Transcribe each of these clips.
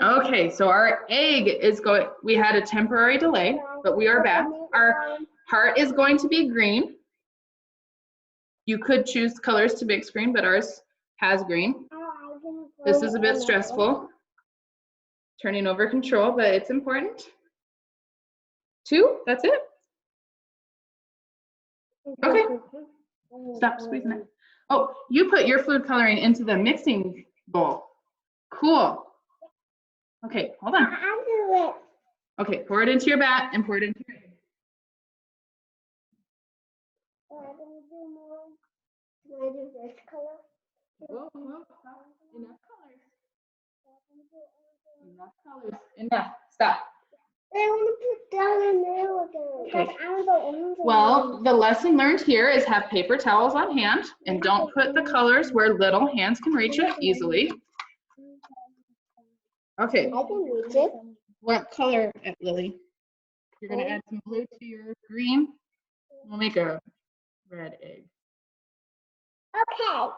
Okay, so our egg is going, we had a temporary delay, but we are back. Our heart is going to be green. You could choose colors to mix green, but ours has green. This is a bit stressful, turning over control, but it's important. 2, that's it. Okay, stop squeezing it. Oh, you put your food coloring into the mixing bowl. Cool. Okay, hold on. Okay, pour it into your bat and pour it into your egg. Whoa, stop. Enough colors. Enough colors. Enough. Stop. I want to put down in there again. Okay. I'm the only Well, the lesson learned here is have paper towels on hand and don't put the colors where little hands can reach it easily. Okay. I can reach it. What color, Lily? You're going to add some blue to your green. We'll make a red egg. Okay.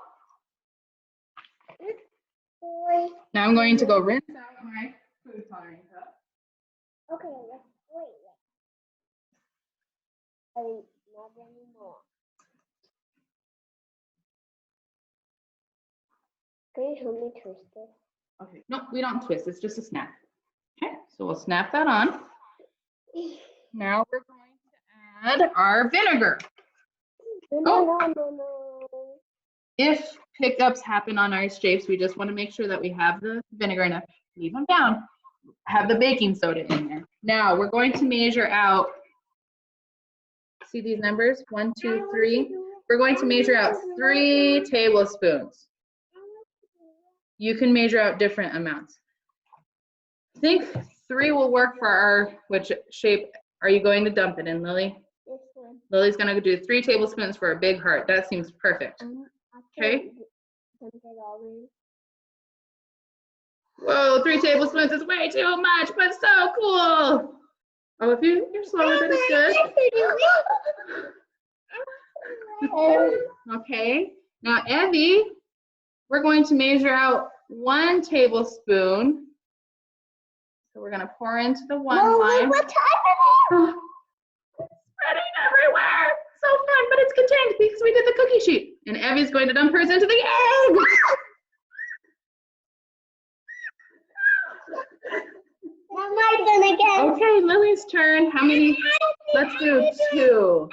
Now I'm going to go rinse out my food coloring cup. Okay, let's wait. Not anymore. Can you help me twist this? Okay, no, we don't twist, it's just a snap. Okay, so we'll snap that on. Now we're going to add our vinegar. No. If hiccups happen on our shapes, we just want to make sure that we have the vinegar enough. Leave them down. Have the baking soda in there. Now we're going to measure out, see these numbers? 1, 2, 3. We're going to measure out 3 tablespoons. You can measure out different amounts. I think 3 will work for our, which shape are you going to dump it in, Lily? This one. Lily's gonna do 3 tablespoons for a big heart. That seems perfect. Okay. Whoa, 3 tablespoons is way too much, but so cool. Oh, if you're slow with it, it's good. Okay, now Evie, we're going to measure out 1 tablespoon. So we're gonna pour into the one line. What's happening? Spreading everywhere. So fun, but it's contained because we did the cookie sheet. And Evie's going to dump hers into the egg. My turn again. Okay, Lily's turn. How many? Let's do 2.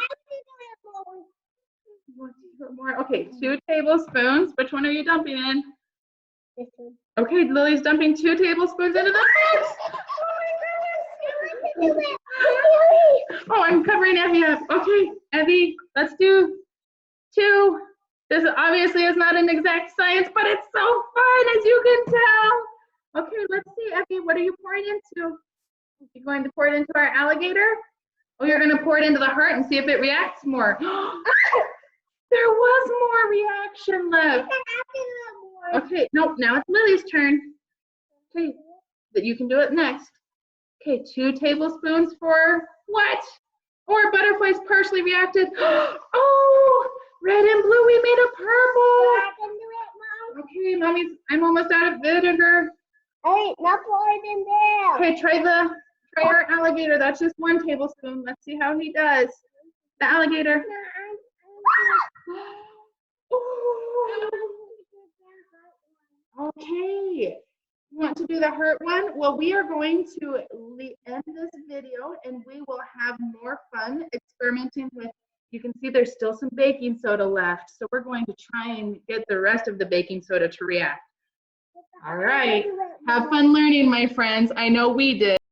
More. Okay, 2 tablespoons. Which one are you dumping in? This one. Okay, Lily's dumping 2 tablespoons into the mix. Oh, I'm covering Evie up. Okay, Evie, let's do 2. This obviously is not an exact science, but it's so fun, as you can tell. Okay, let's see, Evie, what are you pouring into? You're going to pour it into our alligator? Oh, you're going to pour it into the heart and see if it reacts more. There was more reaction left. Okay, nope, now it's Lily's turn. Okay, but you can do it next. Okay, 2 tablespoons for what? Or butterflies partially reacted. Oh, red and blue, we made a purple. Okay, Mommy's, I'm almost out of vinegar. Hey, now pour it in there. Okay, try our alligator. That's just 1 tablespoon. Let's see how he does. The alligator. Okay. You want to do the hurt one? Well, we are going to end this video and we will have more fun experimenting with, you can see there's still some baking soda left. So we're going to try and get the rest of the baking soda to react. All right. Have fun learning, my friends. I know we did.